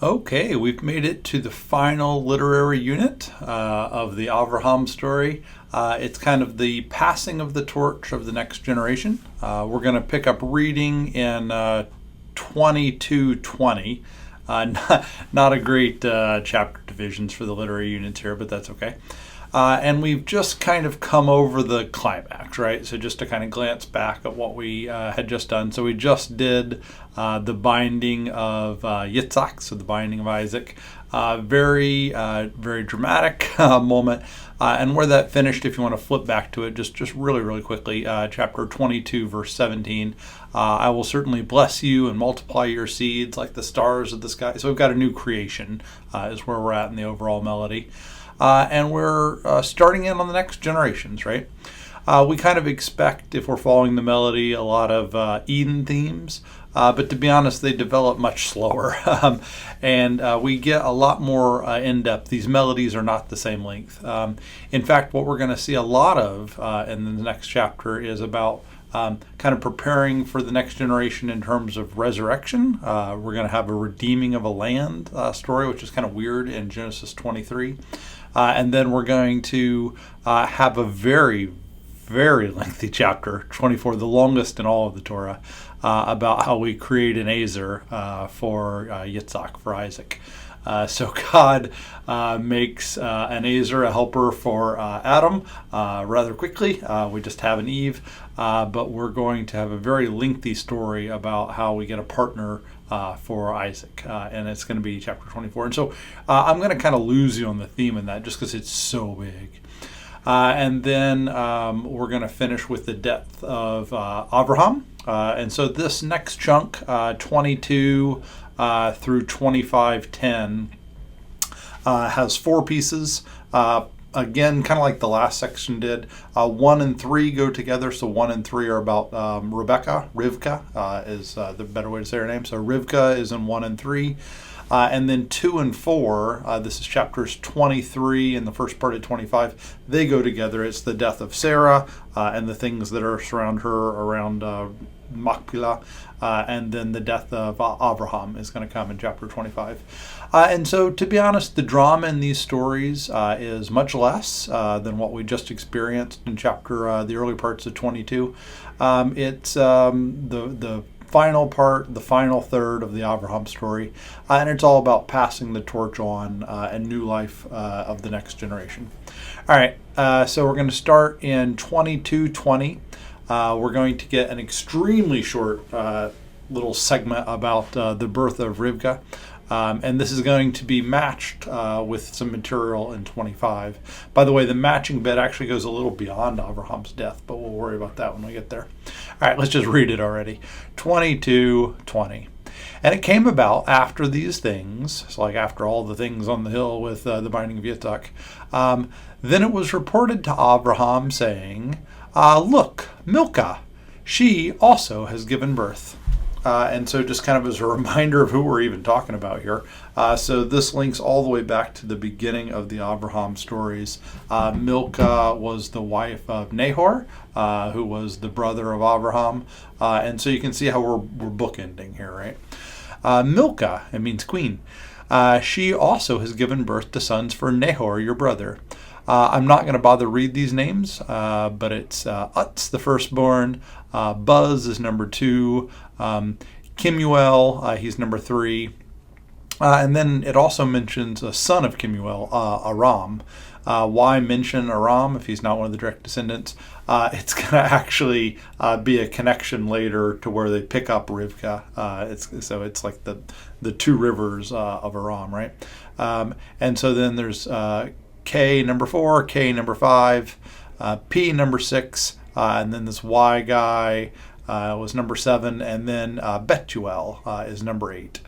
Okay, we've made it to the final literary unit of the Avraham story. It's kind of the passing of the torch of the next generation. We're going to pick up reading in 2220. Not a great chapter divisions for the literary units here, but that's okay. And we've just kind of come over the climax, right? So just to kind of glance back at what we had just done. So we just did the binding of Yitzhak, so the binding of Isaac. Very dramatic moment. And where that finished, if you want to flip back to it, just really quickly, chapter 22, verse 17. I will certainly bless you and multiply your seeds like the stars of the sky. So we've got a new creation is where we're at in the overall melody. And we're starting in on the next generations, right? We kind of expect, if we're following the melody, a lot of Eden themes, but to be honest, they develop much slower. And we get a lot more in-depth. These melodies are not the same length. In fact, what we're going to see a lot of in the next chapter is about kind of preparing for the next generation in terms of resurrection. We're going to have a redeeming of a land story, which is kind of weird in Genesis 23. And then we're going to have a very lengthy chapter, 24, the longest in all of the Torah, about how we create an Azer for Yitzhak, for Isaac. So God makes an Azer, a helper for Adam, rather quickly. We just have an Eve, but we're going to have a very lengthy story about how we get a partner for Isaac, and it's going to be chapter 24. And so I'm going to kind of lose you on the theme in that just because it's so big. And then we're going to finish with the death of Avraham. And so this next chunk, 22 through 25:10, has four pieces. Again, kind of like the last section did. 1 and 3 go together, so 1 and 3 are about Rivka is the better way to say her name. So Rivka is in 1 and 3. And then 2 and 4, this is chapters 23 and the first part of 25, they go together. It's the death of Sarah and the things that are surround her around Machpelah, and then the death of Avraham is going to come in chapter 25. And so, to be honest, the drama in these stories is much less than what we just experienced in the early parts of 22. It's the final part, the final third of the Avraham story, and it's all about passing the torch on and new life of the next generation. All right, so we're going to start in 22:20. We're going to get an extremely short little segment about the birth of Rivka. And this is going to be matched with some material in 25. By the way, the matching bit actually goes a little beyond Abraham's death, but we'll worry about that when we get there. All right, let's just read it already. 22:20. And it came about after these things, so like after all the things on the hill with the binding of Yitzhak, then it was reported to Abraham, saying, look, Milcah, she also has given birth. And so just kind of as a reminder of who we're even talking about here. So this links all the way back to the beginning of the Avraham stories. Milcah was the wife of Nahor, who was the brother of Avraham. And so you can see how we're bookending here, right? Milcah, it means queen. She also has given birth to sons for Nahor, your brother. I'm not going to bother read these names, but it's Utz, the firstborn. Buz is number 2. Kemuel, he's number 3. And then it also mentions a son of Kemuel, Aram. Why mention Aram if he's not one of the direct descendants? It's going to actually be a connection later to where they pick up Rivka. It's like the two rivers of Aram, right? And so then there's K number 4, K number 5, P number 6, and then this Y guy was number 7, and then Bethuel is number 8.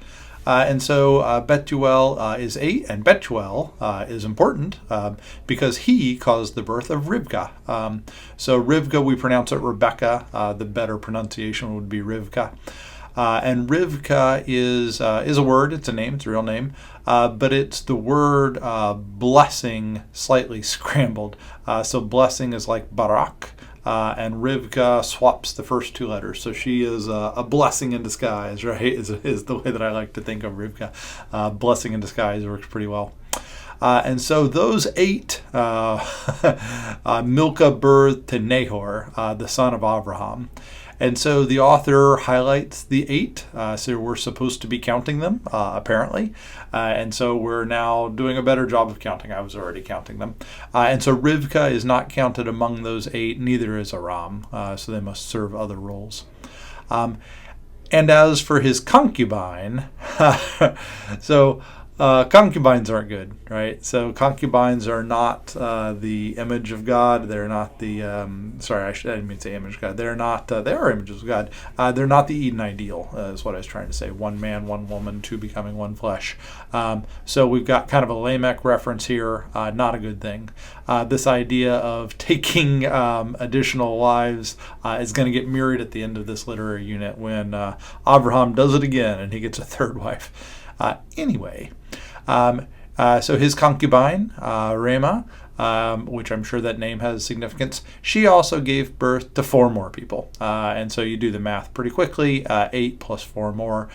And so Bethuel is 8, and Bethuel is important because he caused the birth of Rivka. So Rivka, we pronounce it Rebecca. The better pronunciation would be Rivka. And Rivka is a word, it's a name, it's a real name, but it's the word blessing slightly scrambled. So blessing is like barak, and Rivka swaps the first two letters. So she is a blessing in disguise, right? Is the way that I like to think of Rivka. Blessing in disguise works pretty well. And so those 8, Milcah birthed to Nahor, the son of Abraham. And so the author highlights the 8, so we're supposed to be counting them, apparently. And so we're now doing a better job of counting. I was already counting them. And so Rivka is not counted among those 8, neither is Aram, so they must serve other roles. And as for his concubine, so concubines aren't good, right? So concubines are not the image of God. They're not the, I didn't mean to say image of God. They're not, they are images of God. They're not the Eden ideal, is what I was trying to say. One man, one woman, two becoming one flesh. So we've got kind of a Lamech reference here, not a good thing. This idea of taking additional wives is going to get mirrored at the end of this literary unit when Abraham does it again and he gets a third wife. Anyway, so his concubine, Ramah, which I'm sure that name has significance, she also gave birth to 4 more people. And so you do the math pretty quickly. 8 plus 4 more,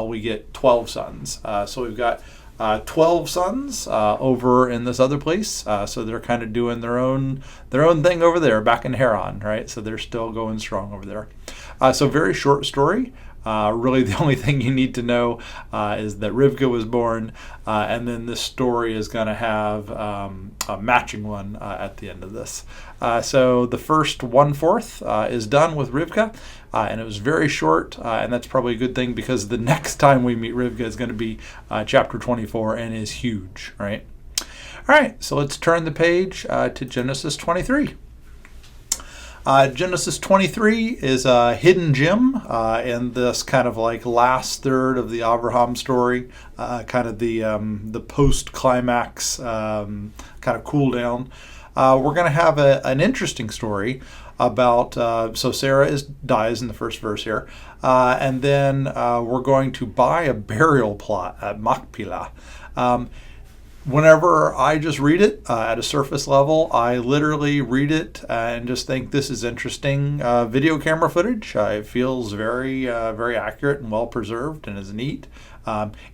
we get 12 sons. So we've got 12 sons over in this other place. So they're kind of doing their own thing over there back in Haran, right? So they're still going strong over there. So very short story. Really, the only thing you need to know is that Rivka was born, and then this story is going to have a matching one at the end of this. So the first 1/4 is done with Rivka, and it was very short, and that's probably a good thing because the next time we meet Rivka is going to be chapter 24 and is huge, right? All right, so let's turn the page to Genesis 23. Genesis 23 is a hidden gem in this kind of like last third of the Abraham story, kind of the post-climax kind of cool down. We're going to have an interesting story about, so Sarah dies in the first verse here, and then we're going to buy a burial plot at Machpelah. Whenever I just read it at a surface level, I literally read it and just think this is interesting video camera footage. It feels very, very accurate and well preserved and is neat.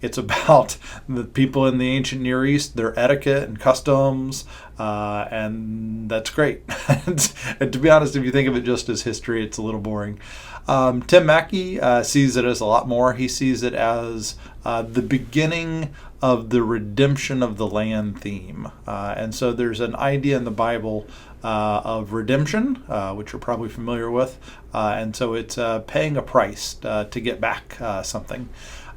It's about the people in the ancient Near East, their etiquette and customs, and that's great. And to be honest, if you think of it just as history, it's a little boring. Tim Mackey sees it as a lot more. He sees it as the beginning of the redemption of the land theme. And so there's an idea in the Bible of redemption, which you're probably familiar with. And so it's paying a price to get back something.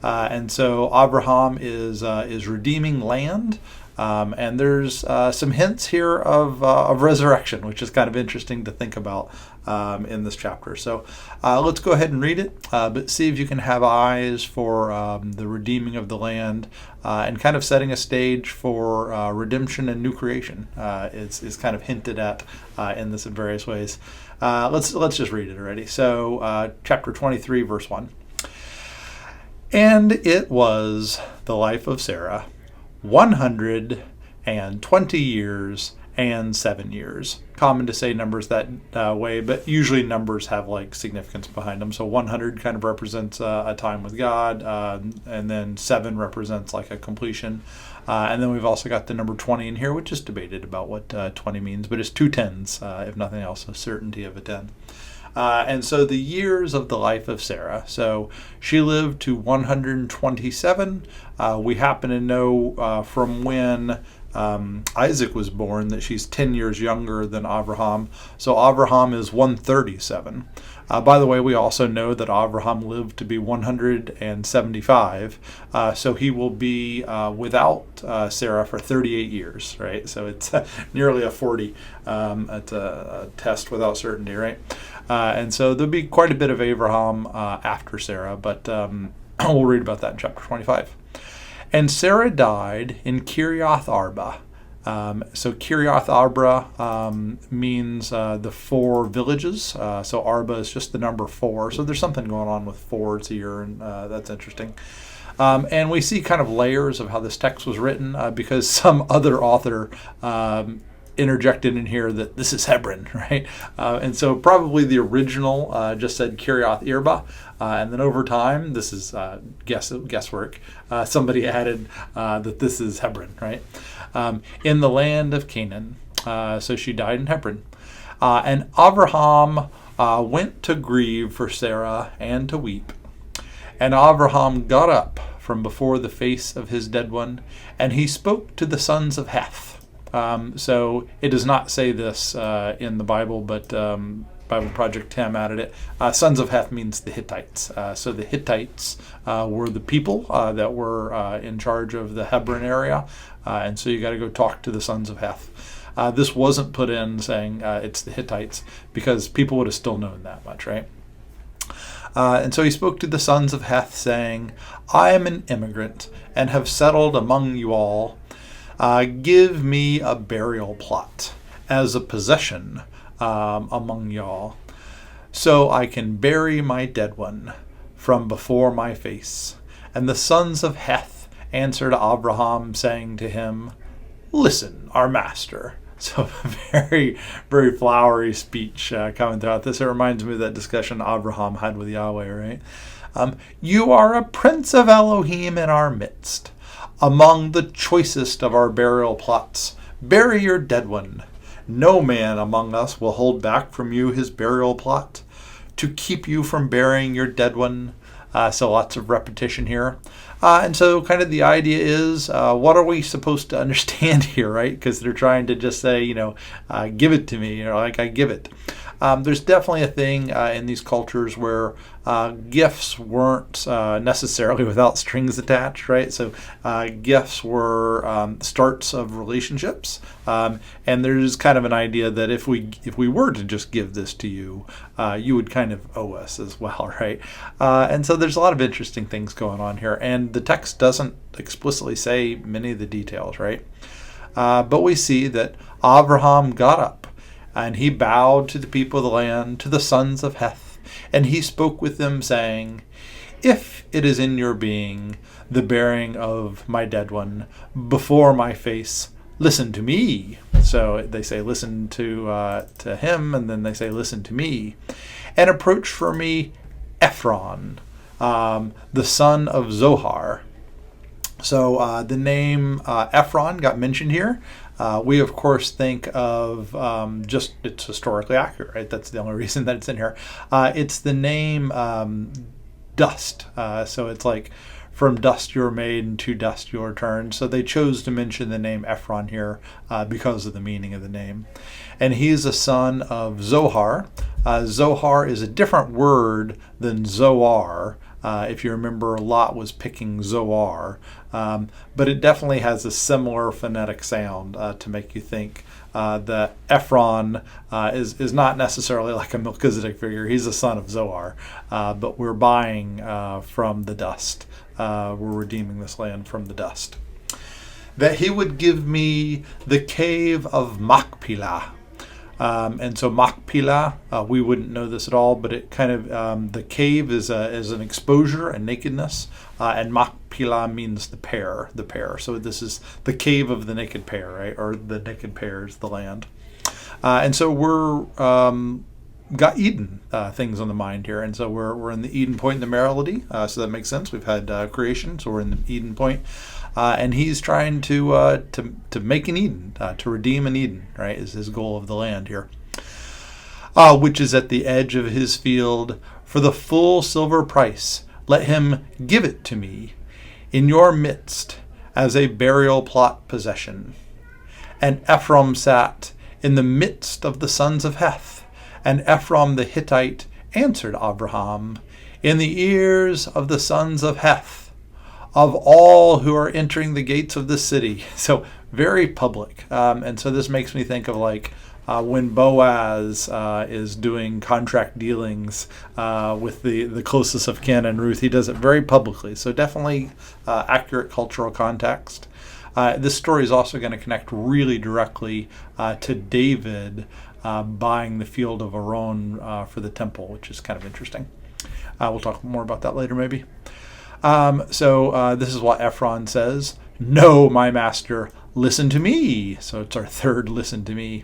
And so Abraham is redeeming land. And there's some hints here of resurrection, which is kind of interesting to think about in this chapter. So let's go ahead and read it, but see if you can have eyes for the redeeming of the land and kind of setting a stage for redemption and new creation. Is kind of hinted at in this in various ways. Let's just read it already. So chapter 23, verse 1. And it was the life of Sarah 120 years and 7 years. Common to say numbers that way, but usually numbers have like significance behind them. So 100 kind of represents a time with God, and then 7 represents like a completion. And then we've also got the number 20 in here, which is debated about what 20 means, but it's 2 tens, if nothing else, a certainty of a 10. And so the years of the life of Sarah. So she lived to 127. We happen to know from when Isaac was born that she's 10 years younger than Abraham. So Abraham is 137. By the way, we also know that Abraham lived to be 175. So he will be without Sarah for 38 years, right? So it's nearly a 40 at a test without certainty, right? And so there'll be quite a bit of Abraham after Sarah, but we'll read about that in chapter 25. And Sarah died in Kiriath Arba. So Kiriath Arba means the 4 villages. So Arba is just the number 4. So there's something going on with 4s here, and that's interesting. And we see kind of layers of how this text was written because some other author interjected in here that this is Hebron, right? And so probably the original just said Kirjath Arba, and then over time, this is guesswork, somebody added that this is Hebron, right? In the land of Canaan. So she died in Hebron. And Abraham went to grieve for Sarah and to weep. And Abraham got up from before the face of his dead one, and he spoke to the sons of Heth. So it does not say this in the Bible, but Bible Project Tim added it. Sons of Heth means the Hittites. So the Hittites were the people that were in charge of the Hebron area, and so you got to go talk to the sons of Heth. This wasn't put in saying it's the Hittites, because people would have still known that much, right? And so he spoke to the sons of Heth, saying, I am an immigrant and have settled among you all. Give me a burial plot as a possession among y'all, so I can bury my dead one from before my face. And the sons of Heth answered Abraham, saying to him, Listen, our master. So very, very flowery speech coming throughout this. It reminds me of that discussion Abraham had with Yahweh, right? You are a prince of Elohim in our midst. Among the choicest of our burial plots, bury your dead one. No man among us will hold back from you his burial plot to keep you from burying your dead one. So lots of repetition here. And so kind of the idea is, what are we supposed to understand here, right? Because they're trying to just say, give it to me, like I give it. There's definitely a thing in these cultures where gifts weren't necessarily without strings attached, right? So gifts were starts of relationships, and there's kind of an idea that if we were to just give this to you, you would kind of owe us as well, right? And so there's a lot of interesting things going on here, and the text doesn't explicitly say many of the details, right? But we see that Abraham got up, and he bowed to the people of the land, to the sons of Heth, and he spoke with them, saying, If it is in your being, the bearing of my dead one, before my face, listen to me. So they say, listen to him, and then they say, listen to me. And approach for me Ephron, the son of Zohar. So the name Ephron got mentioned here. We, of course, think of just it's historically accurate, right? That's the only reason that it's in here. It's the name dust. So it's like, from dust you were made and to dust you return. So they chose to mention the name Ephron here because of the meaning of the name. And he is a son of Zohar. Zohar is a different word than Zoar. If you remember, Lot was picking Zoar. But it definitely has a similar phonetic sound to make you think that Ephron is not necessarily like a Melchizedek figure. He's a son of Zoar. But we're buying from the dust. We're redeeming this land from the dust. That he would give me the cave of Machpelah. And so Machpelah, we wouldn't know this at all, but it kind of, the cave is an exposure and nakedness, and Machpelah means the pair. So this is the cave of the naked pair, right? Or the naked pair is the land. And so we're got Eden things on the mind here, and so we're in the Eden point in the melody, so that makes sense. We've had creation, so we're in the Eden point. And he's trying to make an Eden, to redeem an Eden, right, is his goal of the land here, which is at the edge of his field. For the full silver price, let him give it to me in your midst as a burial plot possession. And Ephraim sat in the midst of the sons of Heth, and Ephraim the Hittite answered Abraham in the ears of the sons of Heth, of all who are entering the gates of the city. So very public. And so this makes me think of like when Boaz is doing contract dealings with the closest of kin and Ruth. He does it very publicly. So definitely accurate cultural context. This story is also going to connect really directly to David buying the field of Aron for the temple, which is kind of interesting. We'll talk more about that later maybe. So this is what Ephron says. No, my master, Listen to me. So it's our third listen to me.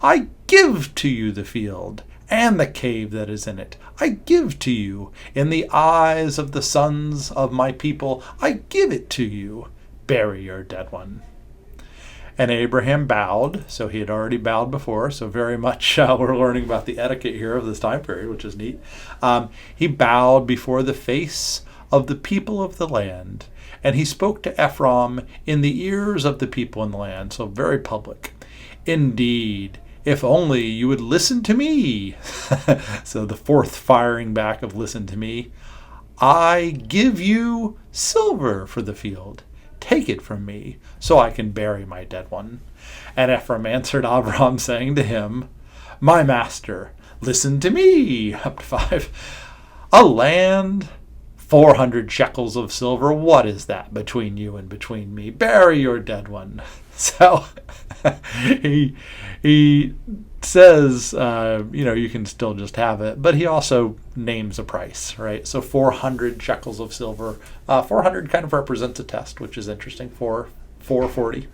I give to you the field and the cave that is in it. I give to you in the eyes of the sons of my people. I give it to you. Bury your dead one. And Abraham bowed, so he had already bowed before, so very much we're learning about the etiquette here of this time period, which is neat. He bowed before the face of the people of the land, and he spoke to Ephron in the ears of the people in the land, so very public. Indeed, if only you would listen to me. So the fourth firing back of listen to me. I give you silver for the field. Take it from me, so I can bury my dead one. And Ephron answered Abraham, saying to him, My master, listen to me. Up to 5. A land, 400 shekels of silver. What is that between you and between me? Bury your dead one. So he says, you can still just have it, but he also names a price, right? So 400 shekels of silver. 400 kind of represents a test, which is interesting. 440.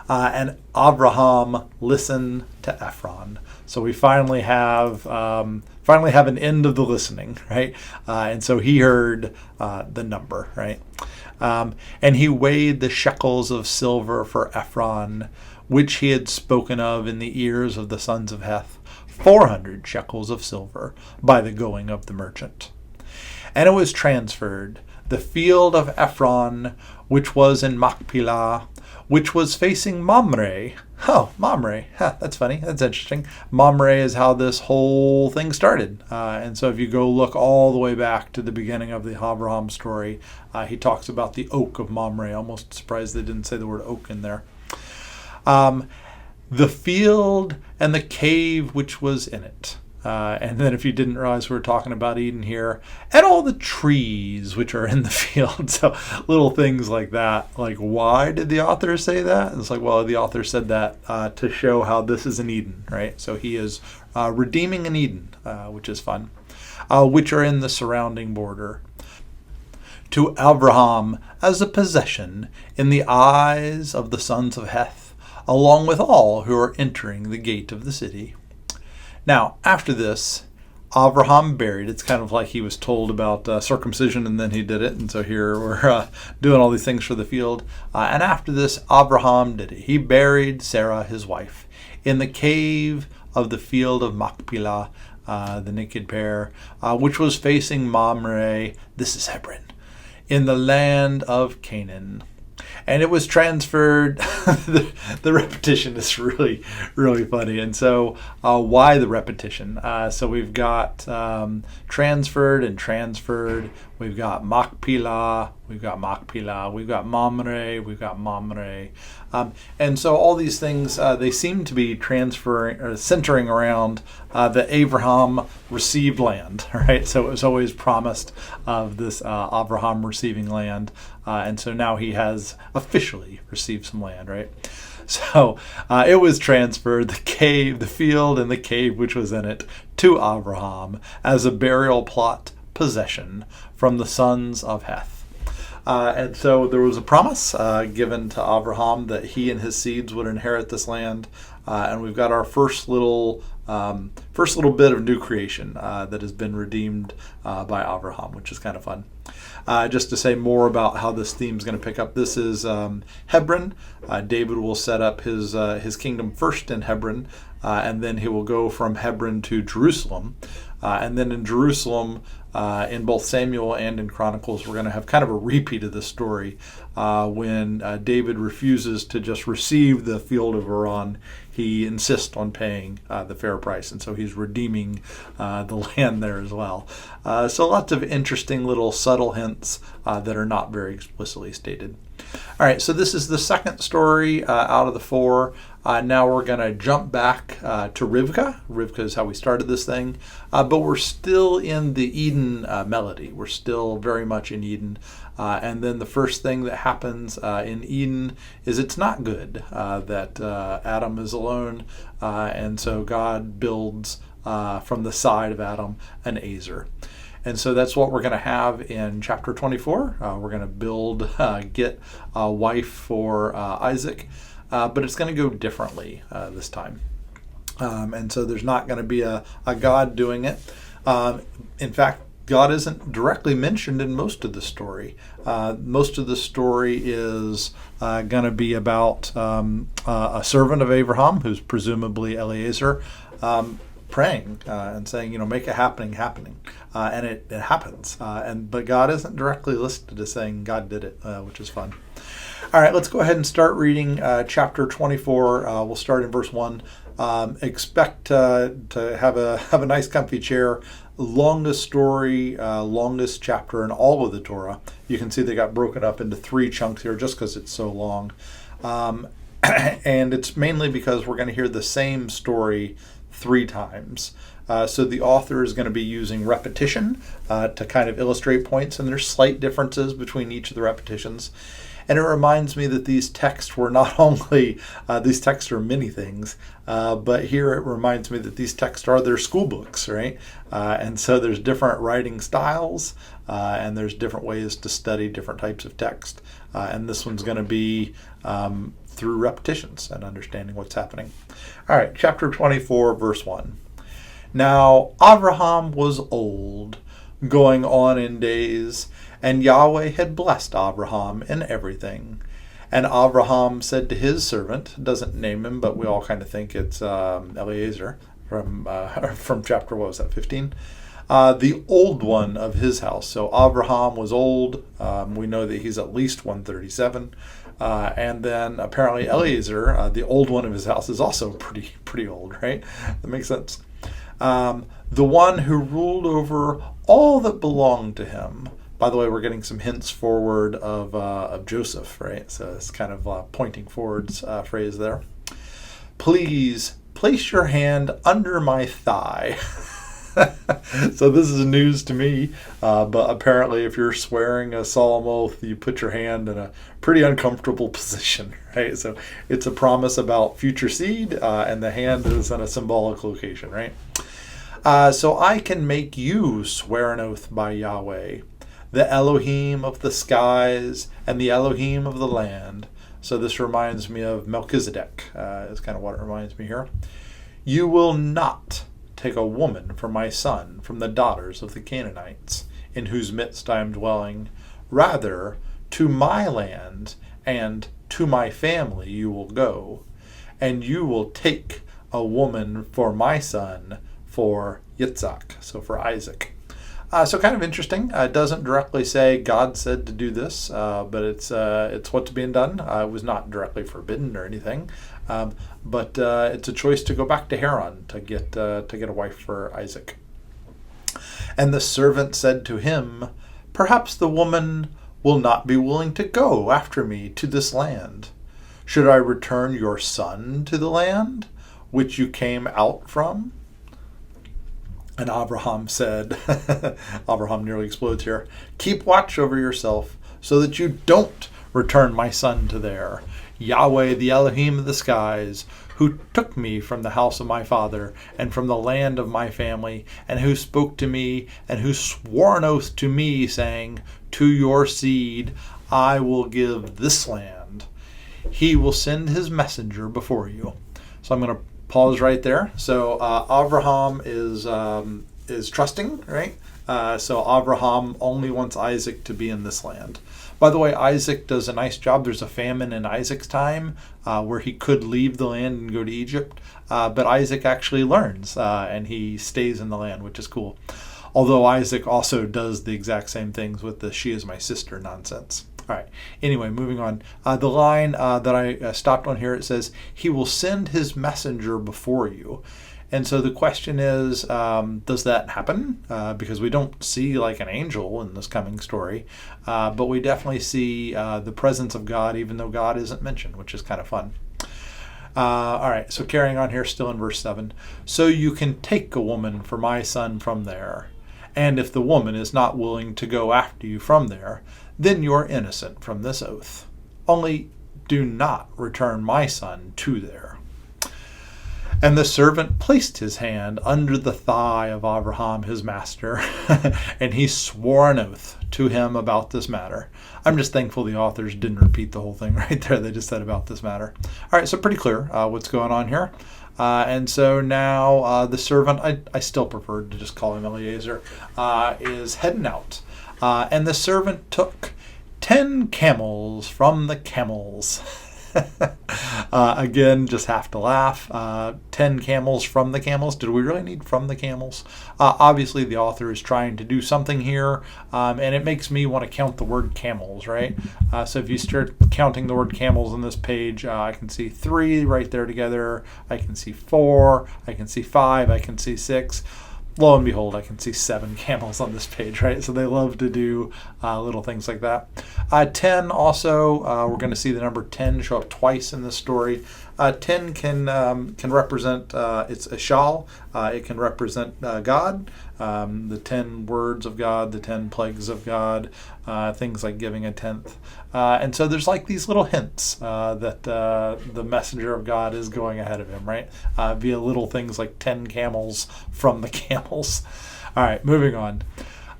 And Abraham listened to Ephron. So we finally have an end of the listening, right? And so he heard the number, right? And he weighed the shekels of silver for Ephron, which he had spoken of in the ears of the sons of Heth, 400 shekels of silver by the going of the merchant. And it was transferred, the field of Ephron, which was in Machpelah, which was facing Mamre. Oh, Mamre. That's funny. That's interesting. Mamre is how this whole thing started. And so if you go look all the way back to the beginning of the Abraham story, he talks about the oak of Mamre. Almost surprised they didn't say the word oak in there. The field and the cave which was in it. And then if you didn't realize we were talking about Eden here, and all the trees which are in the field. So little things like that. Like, why did the author say that? It's like, well, the author said that to show how this is an Eden, right? So he is redeeming an Eden, which is fun, which are in the surrounding border. To Abraham as a possession in the eyes of the sons of Heth, along with all who are entering the gate of the city. Now, after this, Abraham buried. It's kind of like he was told about circumcision and then he did it. And so here we're doing all these things for the field. And after this, Abraham did it. He buried Sarah, his wife, in the cave of the field of Machpelah, the naked pair, which was facing Mamre. This is Hebron, in the land of Canaan. And it was transferred. The repetition is really, really funny. And so why the repetition? So we've got transferred and transferred. We've got Machpelah. We've got Machpelah. We've got Mamre. We've got Mamre. And so all these things, they seem to be transferring or centering around the Abraham received land, right? So it was always promised of this Abraham receiving land. And so now he has officially received some land, right? So it was transferred, the field and the cave which was in it, to Abraham as a burial plot possession from the sons of Heth. And so there was a promise given to Abraham that he and his seeds would inherit this land. And we've got our first little bit of new creation that has been redeemed by Abraham, which is kind of fun. Just to say more about how this theme is going to pick up, this is Hebron. David will set up his kingdom first in Hebron, and then he will go from Hebron to Jerusalem. And then in Jerusalem, in both Samuel and in Chronicles, we're going to have kind of a repeat of the story when David refuses to just receive the field of Aran. He insists on paying the fair price, and so he's redeeming the land there as well. So lots of interesting little subtle hints that are not very explicitly stated. All right, so this is the second story out of the four. Now we're going to jump back to Rivka. Rivka is how we started this thing, but we're still in the Eden melody. We're still very much in Eden. And then the first thing that happens in Eden is it's not good that Adam is alone, and so God builds from the side of Adam an Azer. And so that's what we're going to have in chapter 24. We're going to get a wife for Isaac, but it's going to go differently this time. And so there's not going to be a God doing it. In fact, God isn't directly mentioned in most of the story. Most of the story is going to be about a servant of Abraham, who's presumably Eliezer, praying and saying, make it happening, and it happens. But God isn't directly listed as saying God did it, which is fun. All right, let's go ahead and start reading chapter 24. We'll start in verse 1. Expect to have a nice comfy chair. Longest story, longest chapter in all of the Torah. You can see they got broken up into 3 chunks here just because it's so long. And it's mainly because we're going to hear the same story 3 times. So the author is going to be using repetition to kind of illustrate points, and there's slight differences between each of the repetitions. And it reminds me that these texts were not only, these texts are many things, but here it reminds me that these texts are their school books, right? And so there's different writing styles, and there's different ways to study different types of text. And this one's going to be through repetitions and understanding what's happening. All right, chapter 24, verse 1. Now Abraham was old, going on in days, and Yahweh had blessed Abraham in everything. And Abraham said to his servant, doesn't name him, but we all kind of think it's Eliezer from chapter, 15? The old one of his house. So Abraham was old. We know that he's at least 137. And then apparently Eliezer, the old one of his house, is also pretty old, right? That makes sense. The one who ruled over all that belonged to him. By the way, we're getting some hints forward of Joseph, right? So it's kind of pointing forwards phrase there. Please place your hand under my thigh. So this is news to me, but apparently if you're swearing a solemn oath, you put your hand in a pretty uncomfortable position, right? So it's a promise about future seed, and the hand is in a symbolic location, right? So I can make you swear an oath by Yahweh, the Elohim of the skies and the Elohim of the land. So this reminds me of Melchizedek, is kind of what it reminds me here. You will not take a woman for my son from the daughters of the Canaanites, in whose midst I am dwelling. Rather, to my land and to my family you will go, and you will take a woman for my son, for Yitzhak, so for Isaac. So kind of interesting. It doesn't directly say God said to do this, but it's what's being done. It was not directly forbidden or anything, but it's a choice to go back to Haran to get a wife for Isaac. And the servant said to him, perhaps the woman will not be willing to go after me to this land. Should I return your son to the land which you came out from? And Abraham said, Abraham nearly explodes here, keep watch over yourself so that you don't return my son to there. Yahweh, the Elohim of the skies, who took me from the house of my father and from the land of my family, and who spoke to me and who swore an oath to me, saying, to your seed I will give this land. He will send his messenger before you. So I'm going to pause right there. So Abraham is trusting, right? So Abraham only wants Isaac to be in this land. By the way, Isaac does a nice job. There's a famine in Isaac's time where he could leave the land and go to Egypt, but Isaac actually learns and he stays in the land, which is cool. Although Isaac also does the exact same things with the she is my sister nonsense. All right. Anyway, moving on. The line that I stopped on here, it says, he will send his messenger before you. And so the question is, does that happen? Because we don't see like an angel in this coming story, but we definitely see the presence of God, even though God isn't mentioned, which is kind of fun. All right, so carrying on here, still in verse 7. So you can take a woman for my son from there. And if the woman is not willing to go after you from there, then you are innocent from this oath. Only do not return my son to there. And the servant placed his hand under the thigh of Abraham, his master, and he swore an oath to him about this matter. I'm just thankful the authors didn't repeat the whole thing right there. They just said about this matter. All right, so pretty clear what's going on here. And so now the servant, I still prefer to just call him Eliezer, is heading out. And the servant took 10 camels from the camels. Again, just have to laugh. 10 camels from the camels. Did we really need from the camels? Obviously, the author is trying to do something here, and it makes me want to count the word camels, right? So if you start counting the word camels on this page, I can see 3 right there together. I can see 4. I can see 5. I can see 6. Lo and behold, I can see 7 camels on this page, right? So they love to do little things like that. 10 also, we're going to see the number 10 show up twice in this story. 10 can represent, it's a shal. It can represent God, the 10 words of God, the 10 plagues of God, things like giving a tenth. And so there's like these little hints that the messenger of God is going ahead of him, right? Via little things like 10 camels from the camels. All right, moving on.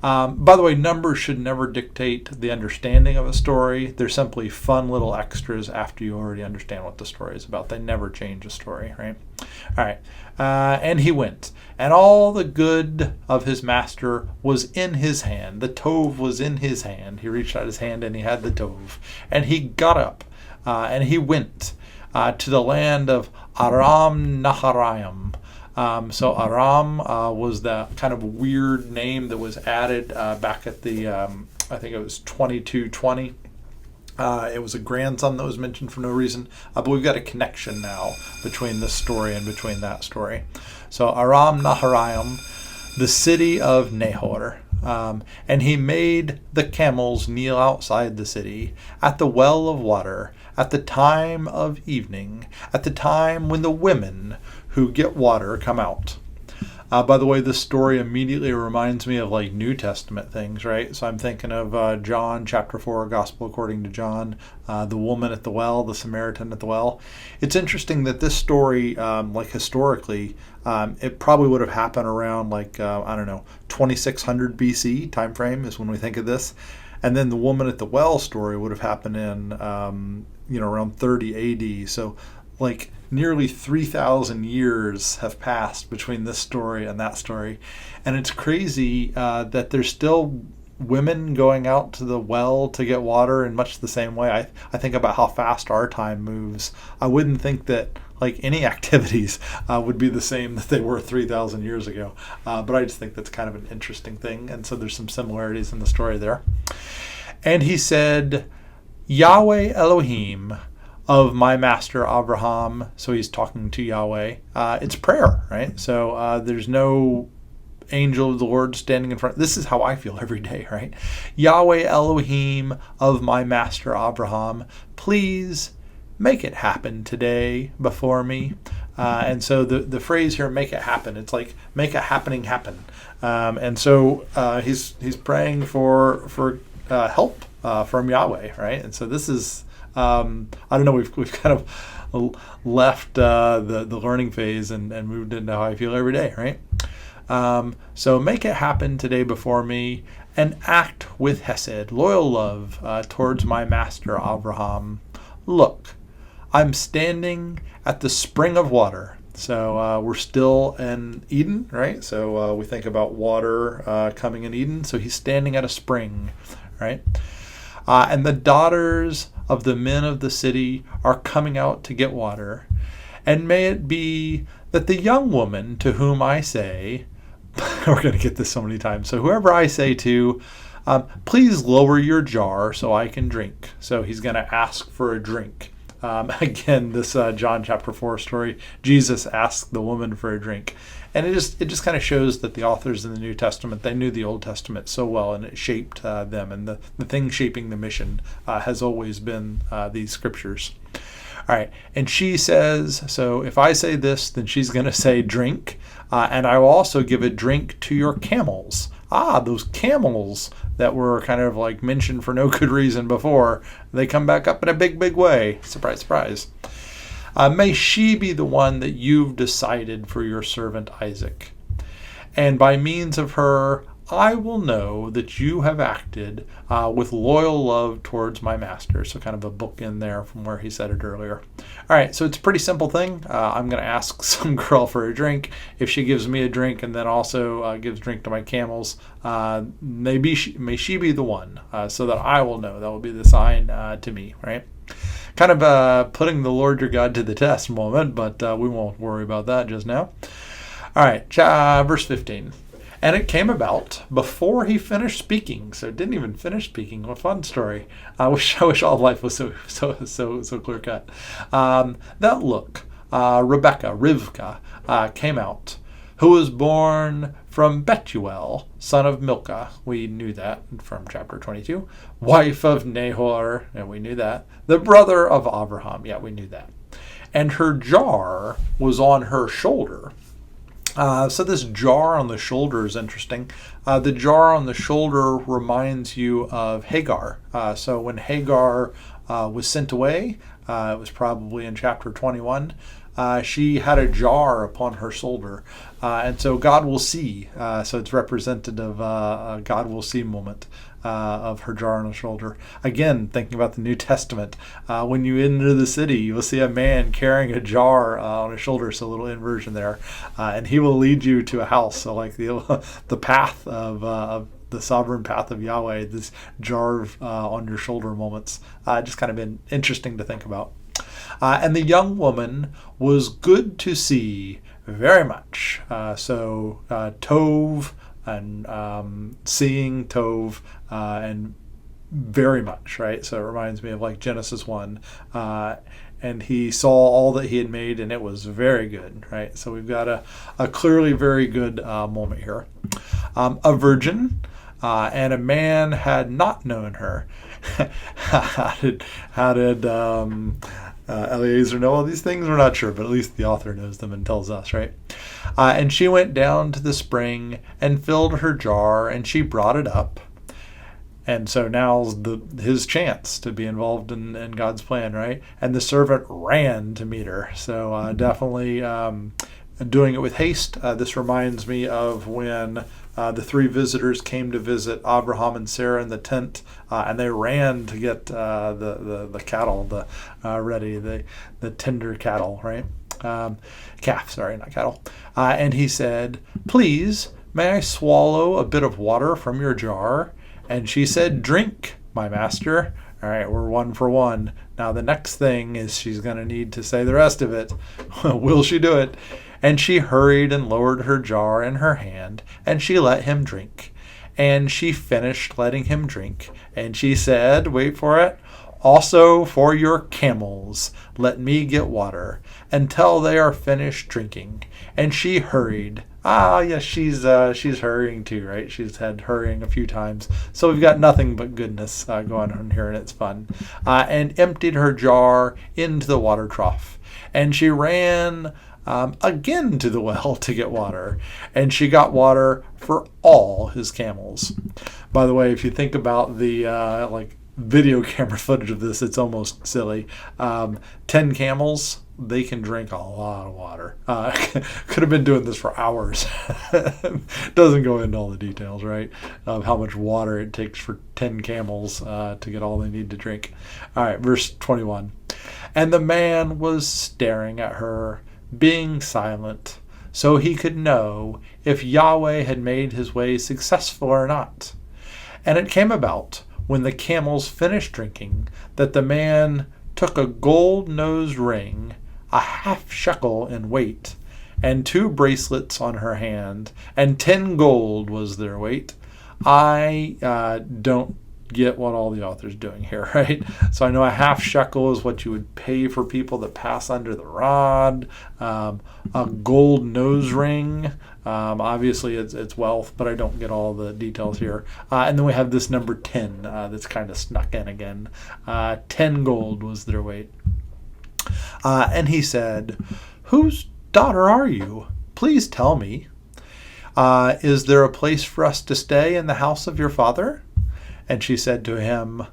By the way, numbers should never dictate the understanding of a story. They're simply fun little extras after you already understand what the story is about. They never change a story, right? All right. And he went, and all the good of his master was in his hand. The tov was in his hand. He reached out his hand and he had the tov. And he got up and he went to the land of Aram Naharaim. So Aram was the kind of weird name that was added back at the, I think it was 2220. It was a grandson that was mentioned for no reason, but we've got a connection now between this story and between that story. So Aram Naharaim, the city of Nahor. And he made the camels kneel outside the city at the well of water at the time of evening, at the time when the women who get water come out. By the way, this story immediately reminds me of like New Testament things, right? So I'm thinking of John chapter 4, Gospel according to John, the woman at the well, the Samaritan at the well. It's interesting that this story, like historically, it probably would have happened around like, 2600 BC time frame is when we think of this. And then the woman at the well story would have happened in, around 30 AD. So like nearly 3,000 years have passed between this story and that story. And it's crazy that there's still women going out to the well to get water in much the same way. I think about how fast our time moves. I wouldn't think that like any activities would be the same that they were 3,000 years ago. But I just think that's kind of an interesting thing. And so there's some similarities in the story there. And he said, Yahweh Elohim of my master Abraham. So he's talking to Yahweh. It's prayer, right? So there's no angel of the Lord standing in front. This is how I feel every day, right? Yahweh Elohim of my master Abraham, please make it happen today before me. And so the phrase here, make it happen, it's like make a happening happen. And so he's praying for help from Yahweh, right? And so this is, I don't know, we've kind of left the learning phase and moved into how I feel every day, right? So make it happen today before me and act with hesed, loyal love towards my master Abraham. Look, I'm standing at the spring of water. So we're still in Eden, right? So we think about water coming in Eden. So he's standing at a spring, right? And the daughters of the men of the city are coming out to get water. And may it be that the young woman to whom I say, we're going to get this so many times. So whoever I say to, please lower your jar so I can drink. So he's going to ask for a drink. Again, this John chapter 4 story, Jesus asked the woman for a drink. And it just kind of shows that the authors in the New Testament, they knew the Old Testament so well, and it shaped them. And the thing shaping the mission has always been these scriptures. All right. And she says, so if I say this, then she's going to say drink. And I will also give a drink to your camels. Those camels that were kind of like mentioned for no good reason before, they come back up in a big, big way. Surprise, surprise. May she be the one that you've decided for your servant Isaac. And by means of her, I will know that you have acted with loyal love towards my master. So kind of a book in there from where he said it earlier. All right, so it's a pretty simple thing. I'm going to ask some girl for a drink. If she gives me a drink and then also gives drink to my camels, may she be the one, so that I will know. That will be the sign to me, right? Kind of putting the Lord your God to the test moment, but we won't worry about that just now. All right, verse 15. And it came about before he finished speaking. So didn't even finish speaking. What a fun story. I wish all life was so clear cut. That look, Rivka, came out, who was born from Bethuel, son of Milcah. We knew that from chapter 22. Wife of Nahor, and we knew that. The brother of Abraham, yeah, we knew that. And her jar was on her shoulder. So this jar on the shoulder is interesting. The jar on the shoulder reminds you of Hagar. So when Hagar was sent away, it was probably in chapter 21, she had a jar upon her shoulder. And so God will see. So it's representative of a God will see moment of her jar on her shoulder. Again, thinking about the New Testament, when you enter the city, you will see a man carrying a jar on his shoulder. So a little inversion there. And he will lead you to a house. So like the path of the sovereign path of Yahweh, this jar on your shoulder moments. Just kind of been interesting to think about. And the young woman was good to see very much. So Tov and seeing Tov and very much, right? So it reminds me of like Genesis 1. And he saw all that he had made, and it was very good, right? So we've got a clearly very good moment here. A virgin and a man had not known her. How did Eliezer know all these things? We're not sure, but at least the author knows them and tells us, right? And she went down to the spring and filled her jar, and she brought it up. And so now's his chance to be involved in God's plan, right? And the servant ran to meet her. So definitely doing it with haste. This reminds me of when the three visitors came to visit Abraham and Sarah in the tent, and they ran to get the cattle ready, the tender cattle, right? Calf, sorry, not cattle. And he said, "Please, may I swallow a bit of water from your jar?" And she said, "Drink, my master." All right, we're 1 for 1. Now the next thing is she's going to need to say the rest of it. Will she do it? And she hurried and lowered her jar in her hand, and she let him drink. And she finished letting him drink. And she said, wait for it, "Also for your camels, let me get water until they are finished drinking." And she hurried. Yes, she's hurrying too, right? She's had hurrying a few times. So we've got nothing but goodness going on here, and it's fun. And emptied her jar into the water trough. And she ran again to the well to get water, and she got water for all his camels. By the way, if you think about the video camera footage of this, it's almost silly. 10 camels, they can drink a lot of water. Could have been doing this for hours. Doesn't go into all the details, right, of how much water it takes for 10 camels to get all they need to drink. All right, verse 21. And the man was staring at her, being silent, so he could know if Yahweh had made his way successful or not. And it came about, when the camels finished drinking, that the man took a gold-nosed ring, a half shekel in weight, and 2 bracelets on her hand, and 10 gold was their weight. I don't get what all the author's doing here, right? So I know a half shekel is what you would pay for people that pass under the rod. A gold nose ring, obviously it's wealth, but I don't get all the details here. And then we have this number 10 that's kind of snuck in again. 10 gold was their weight. And he said, "Whose daughter are you? Please tell me. Is there a place for us to stay in the house of your father?" And she said to him,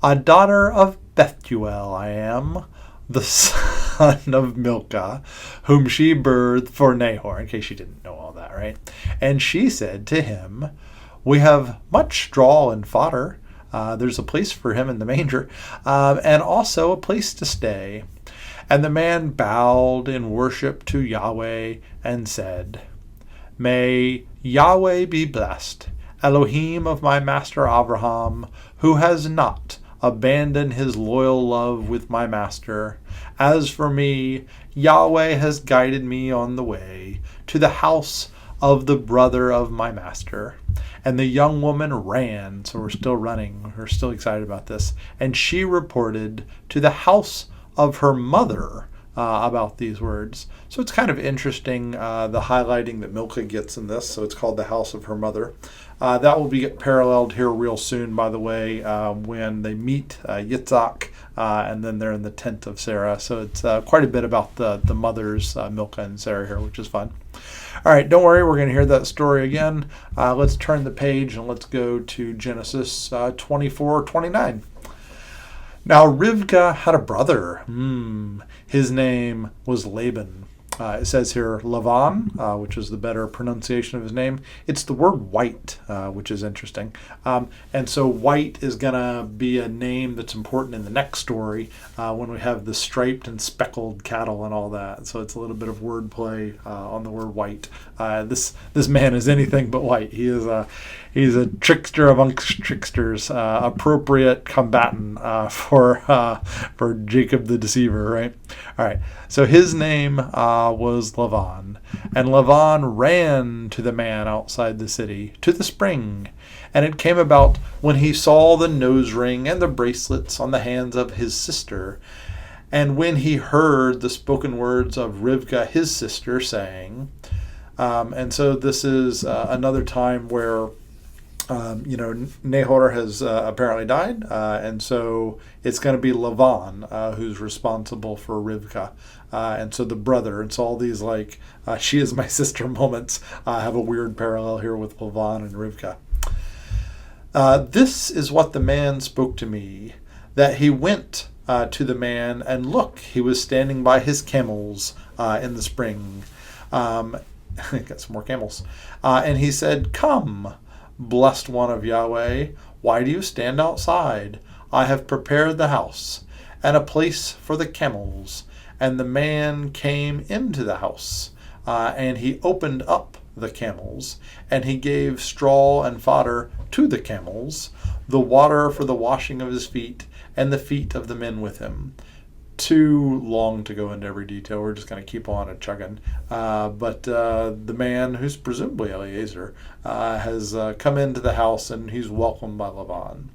"A daughter of Bethuel I am, the son of Milcah, whom she birthed for Nahor, in case you didn't know all that, right? And she said to him, we have much straw and fodder. There's a place for him in the manger, and also a place to stay. And the man bowed in worship to Yahweh and said, may Yahweh be blessed, Elohim of my master Abraham, who has not abandoned his loyal love with my master. As for me, Yahweh has guided me on the way to the house of the brother of my master. And the young woman ran, so we're still running, we're still excited about this, and she reported to the house of her mother about these words. So it's kind of interesting, the highlighting that Milcah gets in this. So it's called the house of her mother. That will be paralleled here real soon, by the way, when they meet Yitzhak, and then they're in the tent of Sarah. So it's quite a bit about the mothers, Milcah and Sarah here, which is fun. All right, don't worry, we're going to hear that story again. Let's turn the page and let's go to Genesis 24:29. Now Rivkah had a brother. His name was Laban. It says here Lavan, which is the better pronunciation of his name. It's the word white, which is interesting. And so white is going to be a name that's important in the next story when we have the striped and speckled cattle and all that. So it's a little bit of wordplay on the word white. This man is anything but white. He's a trickster amongst tricksters, appropriate combatant for Jacob the deceiver, right? All right. So his name was Lavan, and Lavan ran to the man outside the city, to the spring. And it came about when he saw the nose ring and the bracelets on the hands of his sister, and when he heard the spoken words of Rivkah his sister saying, and so this is another time where Nahor has apparently died, and so it's going to be Lavan who's responsible for Rivkah, and so the brother. And so all these she is my sister moments have a weird parallel here with Lavan and Rivkah. This is what the man spoke to me, that he went to the man, and look, he was standing by his camels in the spring. Got some more camels. And he said, come, blessed one of Yahweh, why do you stand outside? I have prepared the house and a place for the camels. And the man came into the house, and he opened up the camels, and he gave straw and fodder to the camels, the water for the washing of his feet, and the feet of the men with him. Too long to go into every detail. We're just going to keep on chugging. But the man, who's presumably Eliezer, has come into the house, and he's welcomed by Lavan.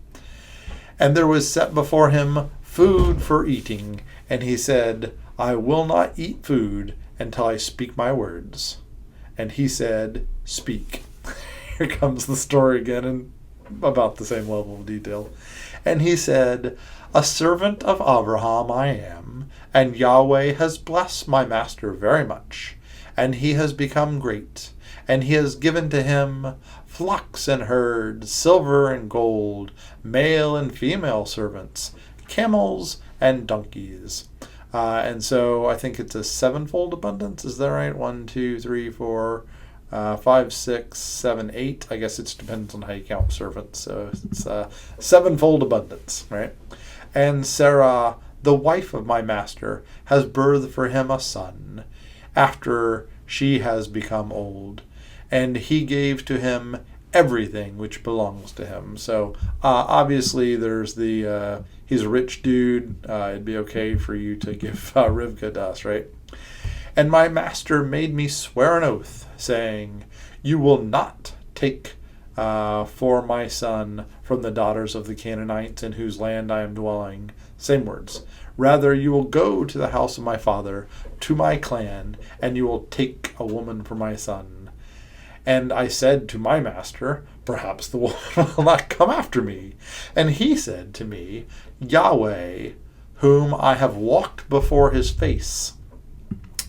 And there was set before him food for eating, and he said, I will not eat food until I speak my words. And he said, speak. Here comes the story again, in about the same level of detail. And he said, a servant of Abraham I am, and Yahweh has blessed my master very much, and he has become great, and he has given to him flocks and herds, silver and gold, male and female servants, camels and donkeys. And so I think it's a sevenfold abundance. Is that right? 1, 2, 3, 4, 5, 6, 7, 8. I guess it depends on how you count servants. So it's sevenfold abundance, right? And Sarah, the wife of my master, has birthed for him a son, after she has become old. And he gave to him everything which belongs to him. So obviously there's he's a rich dude. It'd be okay for you to give Rivkah to us, right? And my master made me swear an oath, saying, you will not take for my son from the daughters of the Canaanites in whose land I am dwelling. Same words. Rather, you will go to the house of my father, to my clan, and you will take a woman for my son. And I said to my master, perhaps the woman will not come after me. And he said to me, Yahweh, whom I have walked before his face.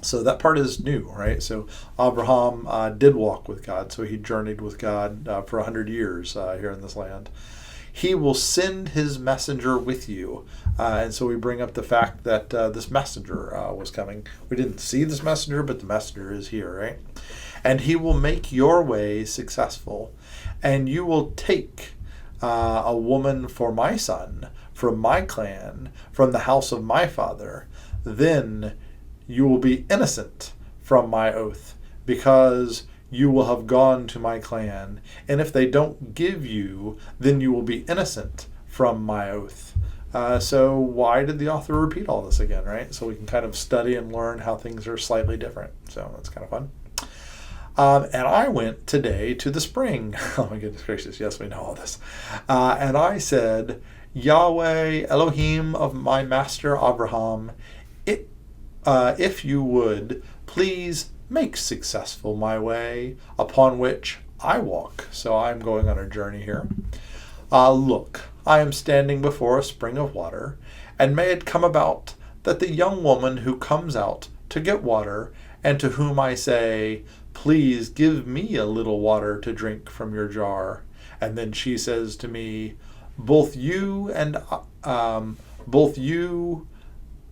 So that part is new, right? So Abraham did walk with God. So he journeyed with God for 100 years here in this land. he will send his messenger with you. And so we bring up the fact that this messenger was coming. We didn't see this messenger, but the messenger is here, right? And he will make your way successful, and you will take a woman for my son, from my clan, from the house of my father. Then you will be innocent from my oath, because you will have gone to my clan. And if they don't give you, then you will be innocent from my oath. So why did the author repeat all this again, right? So we can kind of study and learn how things are slightly different. So that's kind of fun. And I went today to the spring. Oh my goodness gracious, yes, we know all this. And I said, Yahweh, Elohim of my master Abraham, if you would, please make successful my way upon which I walk. So I'm going on a journey here. Look, I am standing before a spring of water, and may it come about that the young woman who comes out to get water, and to whom I say, please give me a little water to drink from your jar. And then she says to me, both you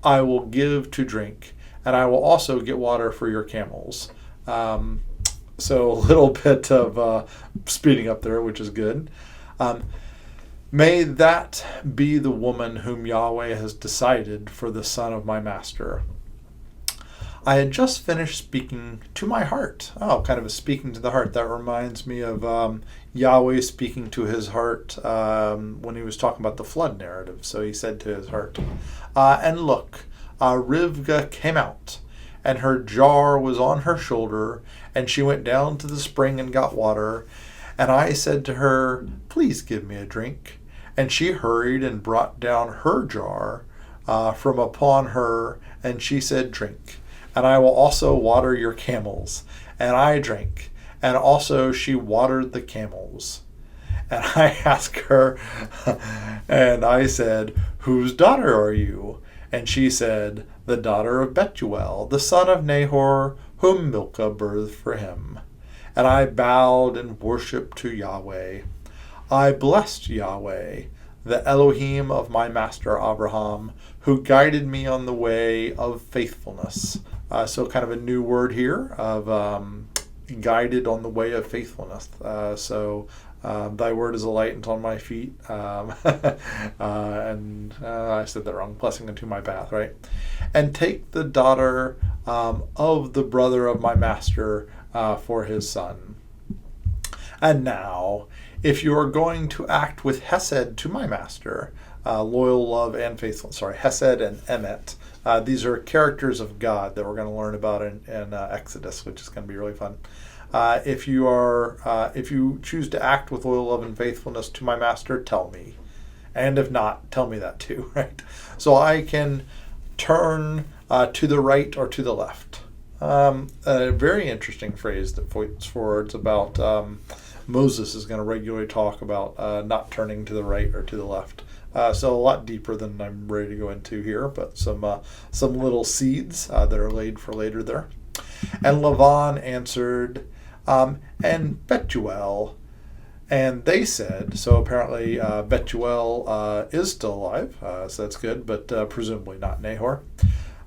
I will give to drink, and I will also get water for your camels. So a little bit of speeding up there, which is good. May that be the woman whom Yahweh has decided for the son of my master. I had just finished speaking to my heart. Oh, kind of a speaking to the heart. That reminds me of Yahweh speaking to his heart when he was talking about the flood narrative. So he said to his heart, and look, Rivka came out, and her jar was on her shoulder, and she went down to the spring and got water. And I said to her, please give me a drink. And she hurried and brought down her jar from upon her, and she said, drink. And I will also water your camels. And I drank. And also she watered the camels. And I asked her, and I said, whose daughter are you? And she said, the daughter of Bethuel, the son of Nahor, whom Milcah birthed for him. And I bowed and worshipped to Yahweh. I blessed Yahweh, the Elohim of my master Abraham, who guided me on the way of faithfulness. So kind of a new word here of guided on the way of faithfulness. Thy word is a light unto my feet. I said that wrong. Blessing unto my path, right? And take the daughter of the brother of my master for his son. And now, if you are going to act with hesed to my master, loyal love and faithfulness, hesed and emet, these are characters of God that we're going to learn about in Exodus, which is going to be really fun. If you choose to act with loyal love and faithfulness to my master, tell me. And if not, tell me that too, right? So I can turn to the right or to the left. A very interesting phrase that points forwards about Moses is going to regularly talk about not turning to the right or to the left. So a lot deeper than I'm ready to go into here, but some little seeds that are laid for later there. And Lavan answered, and Bethuel. And they said, so apparently Bethuel is still alive, so that's good, but presumably not Nahor.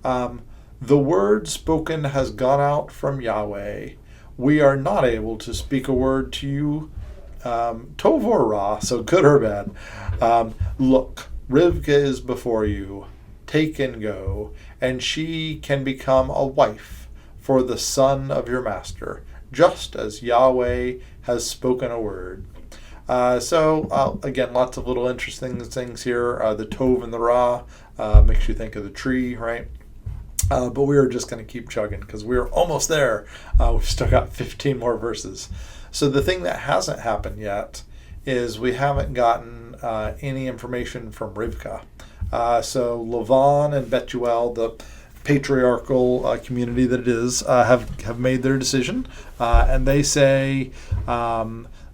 The word spoken has gone out from Yahweh. We are not able to speak a word to you, tov or ra, so good or bad. Look, Rivka is before you. Take and go, and she can become a wife for the son of your master, just as Yahweh has spoken a word. Again, lots of little interesting things here. The tov and the ra makes you think of the tree, right? But we are just going to keep chugging because we're almost there. We've still got 15 more verses. So the thing that hasn't happened yet is we haven't gotten any information from Rivka. So Lavan and Bethuel, the patriarchal community that it is, have made their decision, and they say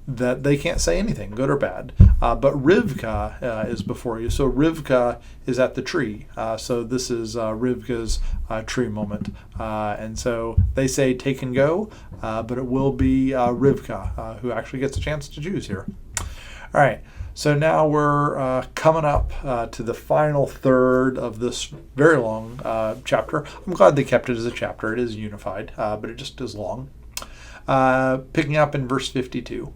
that they can't say anything, good or bad. But Rivka is before you. So Rivka is at the tree. So this is Rivka's tree moment. And so they say take and go, but it will be Rivka who actually gets a chance to choose here. All right. So now we're coming up to the final third of this very long chapter. I'm glad they kept it as a chapter. It is unified, but it just is long. Picking up in verse 52.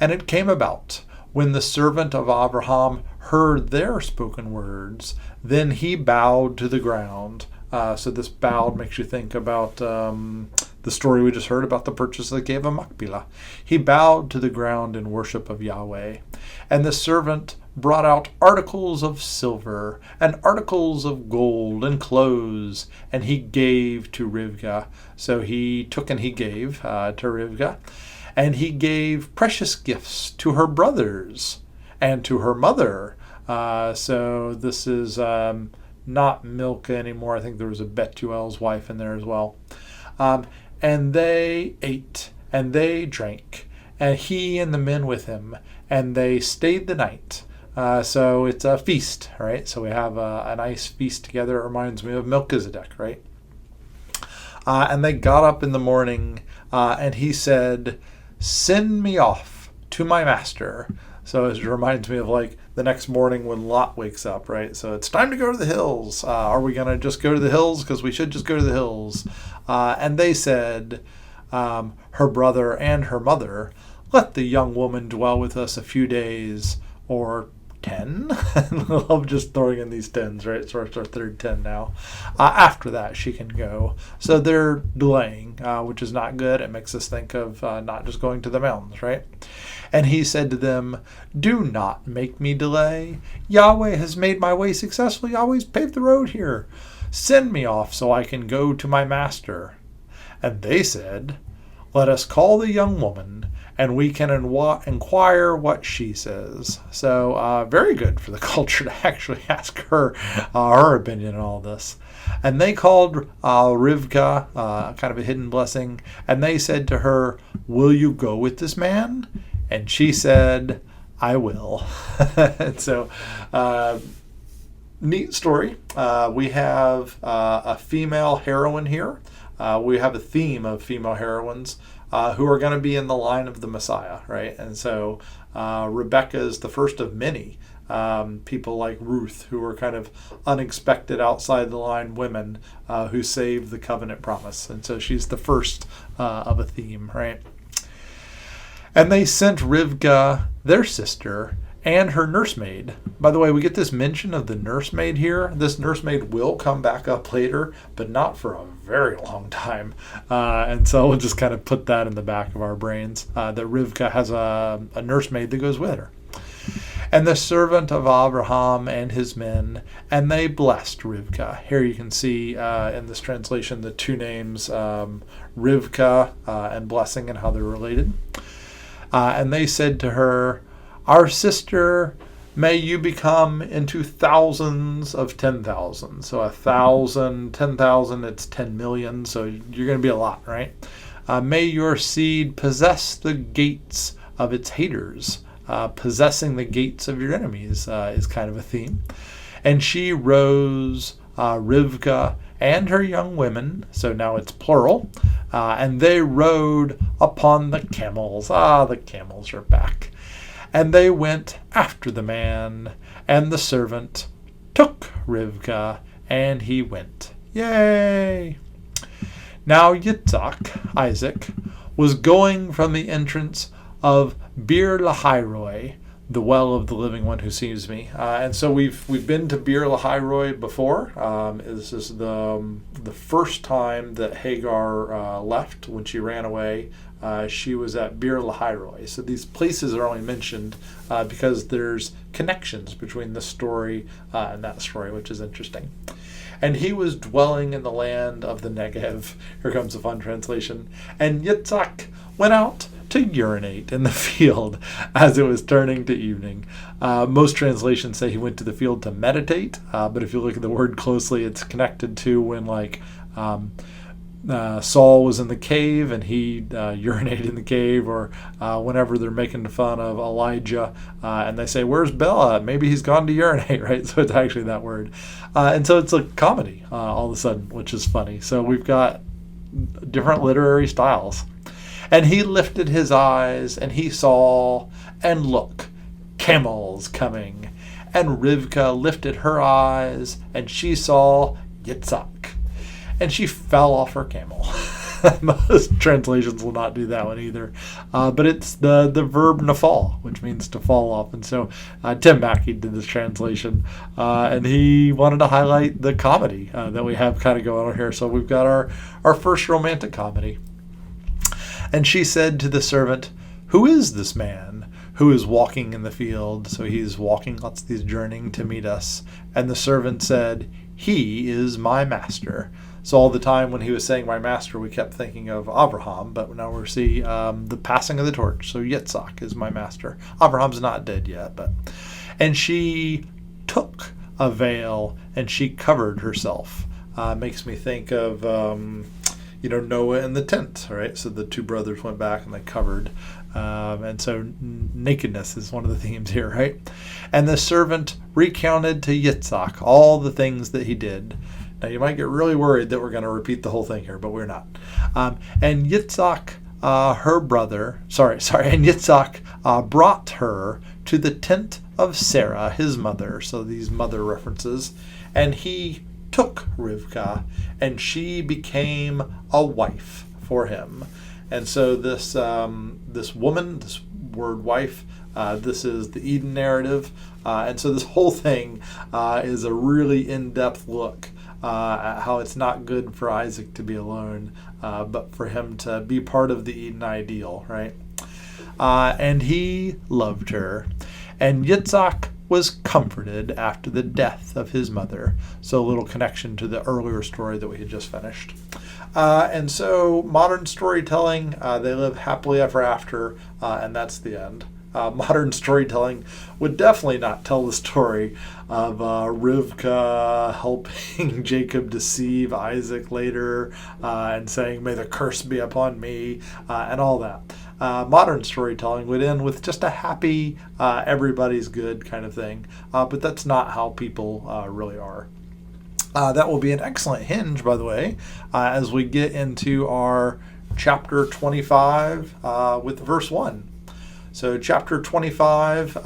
And it came about, when the servant of Abraham heard their spoken words, then he bowed to the ground. So this bowed makes you think about the story we just heard about the purchase of the cave of Machpelah. He bowed to the ground in worship of Yahweh. And the servant brought out articles of silver and articles of gold and clothes, and he gave to Rivkah. So he took and he gave to Rivkah. And he gave precious gifts to her brothers and to her mother. So this is not Milcah anymore. I think there was a Bethuel's wife in there as well. And they ate and they drank, and he and the men with him, and they stayed the night. So it's a feast, right? So we have a nice feast together. It reminds me of Melchizedek, right? And they got up in the morning, and he said, "Send me off to my master." So it reminds me of like the next morning when Lot wakes up, right? So it's time to go to the hills. Are we going to just go to the hills? Because we should just go to the hills. And they said, her brother and her mother, "Let the young woman dwell with us a few days, or 10." I love just throwing in these 10s, right? So it's our third 10 now. After that, she can go. So they're delaying, which is not good. It makes us think of not just going to the mountains, right? And he said to them, "Do not make me delay. Yahweh has made my way successful. Yahweh's paved the road here. Send me off so I can go to my master." And they said, "Let us call the young woman, and we can inquire what she says." So very good for the culture to actually ask her her opinion on all this. And they called Rivkah, kind of a hidden blessing, and they said to her, "Will you go with this man?" And she said, "I will." And so neat story. We have a female heroine here. We have a theme of female heroines who are going to be in the line of the Messiah, right? And so Rebecca is the first of many people like Ruth, who are kind of unexpected outside the line women who save the covenant promise. And so she's the first of a theme, right? And they sent Rivkah, their sister, and her nursemaid. By the way, we get this mention of the nursemaid here. This nursemaid will come back up later, but not for a very long time. And so we'll just kind of put that in the back of our brains, that Rivkah has a nursemaid that goes with her. And the servant of Abraham and his men, and they blessed Rivkah. Here you can see in this translation the two names, Rivkah and blessing, and how they're related. And they said to her, "Our sister, may you become into thousands of 10,000. So 1,000, 10,000, it's 10 million. So you're going to be a lot, right? May your seed possess the gates of its haters. Possessing the gates of your enemies is kind of a theme. And she rose, Rivkah, and her young women, so now it's plural, and they rode upon the camels. The camels are back. And they went after the man, and the servant took Rivkah, and he went. Yay! Now Yitzhak, Isaac, was going from the entrance of Bir Lahairoi, the well of the living one who sees me. And so we've been to Bir Lahairoi before. This is the first time that Hagar left when she ran away. She was at Bir Lahairoi. So these places are only mentioned because there's connections between this story and that story, which is interesting. And he was dwelling in the land of the Negev. Here comes a fun translation. And Yitzhak went out to urinate in the field as it was turning to evening. Most translations say he went to the field to meditate, but if you look at the word closely, it's connected to when Saul was in the cave and he urinated in the cave, or whenever they're making fun of Elijah and they say, "Where's Bella? Maybe he's gone to urinate," right? So it's actually that word. And so it's a comedy all of a sudden, which is funny. So we've got different literary styles. And he lifted his eyes, and he saw, and look, camels coming. And Rivka lifted her eyes, and she saw Yitzhak. And she fell off her camel. Most translations will not do that one either. But it's the verb nafal, which means to fall off. And so Tim Mackey did this translation, and he wanted to highlight the comedy that we have kind of going on here. So we've got our first romantic comedy. And she said to the servant, "Who is this man who is walking in the field?" So he's walking, he's journeying to meet us. And the servant said, "He is my master." So all the time when he was saying my master, we kept thinking of Abraham, but now we see the passing of the torch. So Yitzhak is my master. Abraham's not dead yet, but. And she took a veil and she covered herself. Makes me think of, Noah and the tent, right? So the two brothers went back and they covered. And so nakedness is one of the themes here, right? And the servant recounted to Yitzhak all the things that he did. Now, you might get really worried that we're going to repeat the whole thing here, but we're not. And Yitzhak, and Yitzhak brought her to the tent of Sarah, his mother. So these mother references. And he took Rivka, and she became a wife for him. And so this woman, this word wife, this is the Eden narrative. And so this whole thing is a really in-depth look at how it's not good for Isaac to be alone, but for him to be part of the Eden ideal, right? And he loved her. And Yitzhak was comforted after the death of his mother. So a little connection to the earlier story that we had just finished. And so modern storytelling, they live happily ever after, and that's the end. Modern storytelling would definitely not tell the story of Rivka helping Jacob deceive Isaac later and saying, "May the curse be upon me," and all that. Modern storytelling would end with just a happy, everybody's good kind of thing. But that's not how people really are. That will be an excellent hinge, by the way, as we get into our chapter 25 with verse 1. So chapter 25,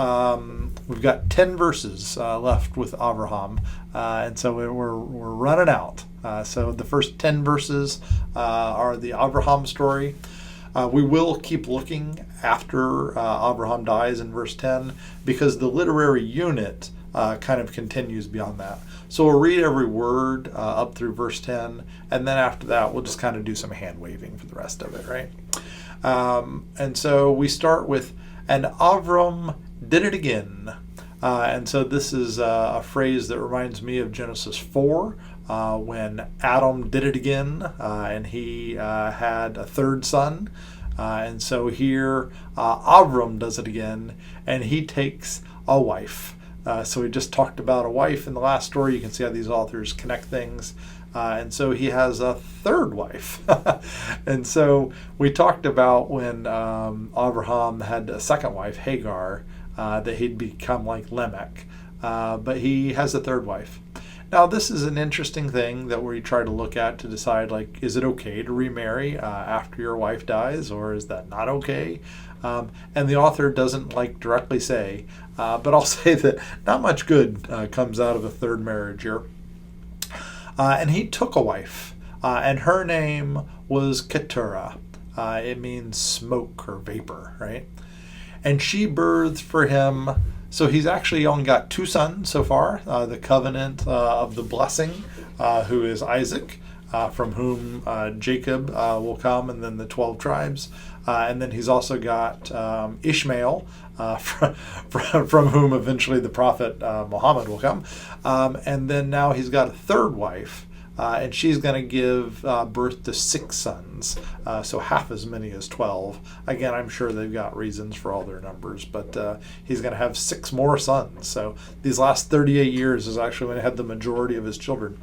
we've got 10 verses left with Abraham, and so we're running out. So the first 10 verses are the Abraham story. We will keep looking after Abraham dies in verse 10 because the literary unit kind of continues beyond that. So we'll read every word up through verse 10, and then after that we'll just kind of do some hand waving for the rest of it, right? And so we start with, "And Avram did it again." And so this is a phrase that reminds me of Genesis 4, when Adam did it again, and he had a third son. And so here Avram does it again, and he takes a wife. So we just talked about a wife in the last story. You can see how these authors connect things. And so he has a third wife. And so we talked about when Abraham had a second wife, Hagar, that he'd become like Lamech. But he has a third wife. Now, this is an interesting thing that we try to look at to decide, like, is it okay to remarry after your wife dies, or is that not okay? And the author doesn't directly say, but I'll say that not much good comes out of a third marriage here. And he took a wife, and her name was Keturah. It means smoke or vapor, right? And she birthed for him. So he's actually only got 2 sons so far, the covenant of the blessing, who is Isaac, from whom Jacob will come, and then the 12 tribes. And then he's also got Ishmael, from whom eventually the prophet Muhammad will come. And then now he's got a third wife, and she's going to give birth to 6 sons, so half as many as 12. Again, I'm sure they've got reasons for all their numbers, but he's going to have 6 more sons. So these last 38 years is actually when he had the majority of his children.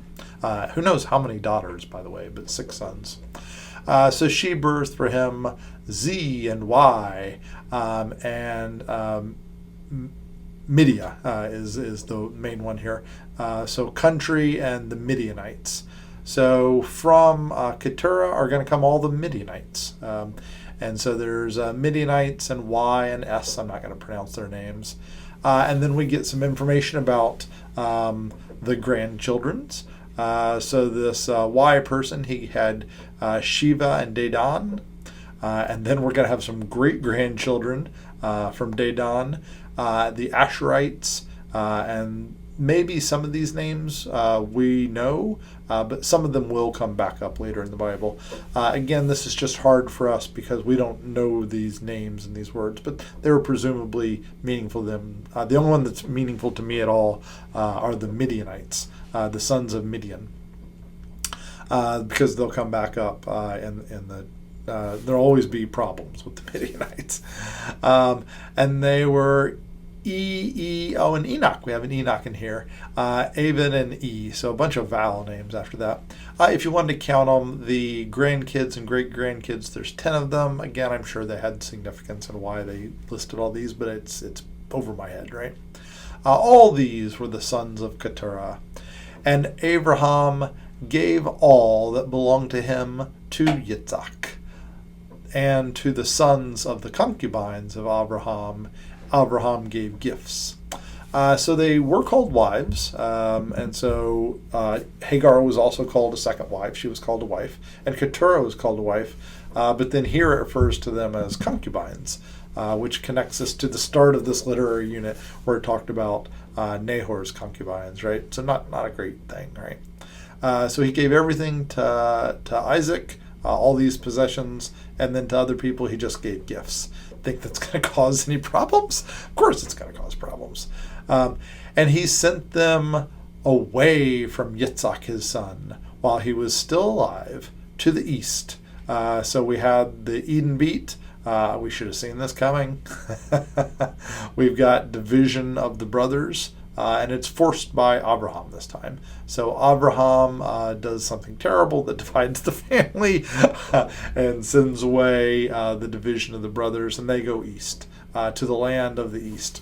Who knows how many daughters, by the way, but 6 sons. So she birthed for him Z and Y, and Midia is the main one here. So country and the Midianites. So from Keturah are going to come all the Midianites. And so there's Midianites and Y and S. I'm not going to pronounce their names. And then we get some information about the grandchildren's. So this Y person, he had Shiva and Dedan. And then we're going to have some great grandchildren from Dedan, the Asherites, and maybe some of these names we know, but some of them will come back up later in the Bible. Again, this is just hard for us because we don't know these names and these words, but they were presumably meaningful to them. The only one that's meaningful to me at all are the Midianites, the sons of Midian, because they'll come back up in the there'll always be problems with the Midianites. And they were and Enoch. We have an Enoch in here. Avon and E. So a bunch of vowel names after that. If you wanted to count them, the grandkids and great-grandkids, there's 10 of them. Again, I'm sure they had significance in why they listed all these, but it's over my head, right? All these were the sons of Keturah. And Abraham gave all that belonged to him to Yitzhak. And to the sons of the concubines of Abraham gave gifts. So they were called wives, and so Hagar was also called a second wife. She was called a wife, and Keturah was called a wife. But then here it refers to them as concubines, which connects us to the start of this literary unit where it talked about Nahor's concubines, right? So not a great thing, right? So he gave everything to Isaac, all these possessions, and then to other people he just gave gifts. Think that's going to cause any problems? Of course it's going to cause problems. And he sent them away from Yitzhak his son while he was still alive to the east. So we had the Eden beat. We should have seen this coming. We've got division of the brothers. And it's forced by Abraham this time. So Abraham does something terrible that divides the family and sends away the division of the brothers, and they go east to the land of the east.